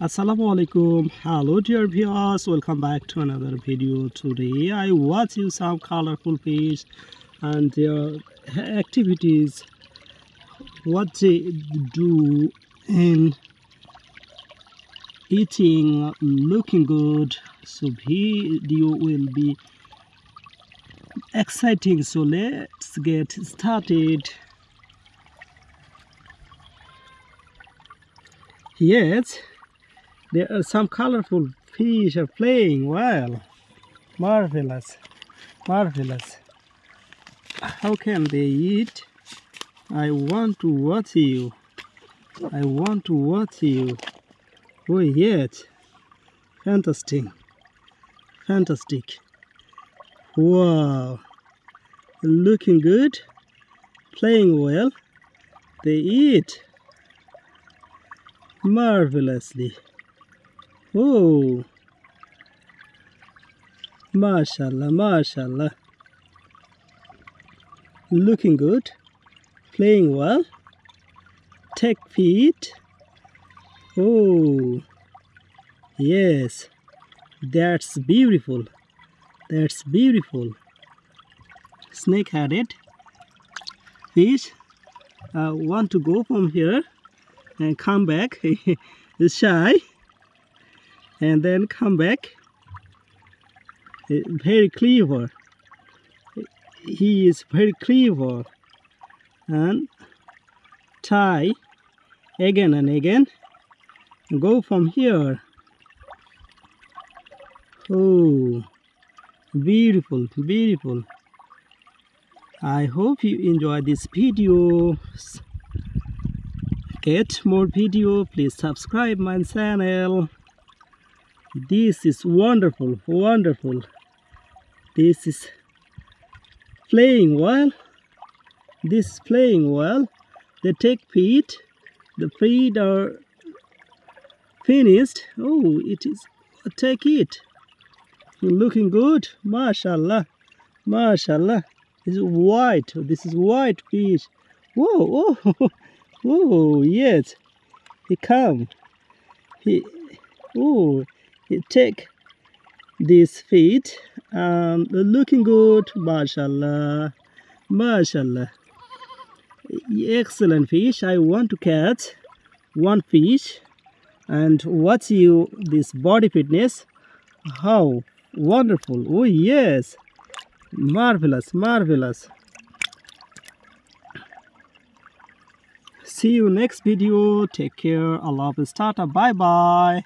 Assalamu alaikum. Hello dear viewers, welcome back to another video. Today I watch you some colorful fish and their activities, what they do in eating, looking good. So video will be exciting, so let's get started. Yes, there are some colorful fish are playing well. Marvelous, marvelous. How can they eat? I want to watch you. I want to watch you. Oh yes, fantastic, fantastic. Wow, looking good, playing well. They eat marvelously. Oh, mashallah, mashallah. Looking good, playing well. Take feet. Oh, yes, that's beautiful. That's beautiful. Snake-headed fish want to go from here and come back. He's shy and then come back. Very clever. He is very clever and try again and again. Go from here. Oh, beautiful, beautiful. I hope you enjoy this video. Get more video, please subscribe my channel. This is wonderful, wonderful. This is playing well. This is playing well. They take feet. The feet are finished. Oh, it is. Take it. Looking good. Mashallah, mashallah. This is white. This is white fish. Whoa, oh, oh, yes. He come. He take this feet. Looking good. Mashallah, mashallah. Excellent fish. I want to catch one fish and watch you this body fitness. How wonderful. Oh yes, marvelous, marvelous. See you next video. Take care. Allah Hafiz. Tata. Bye bye.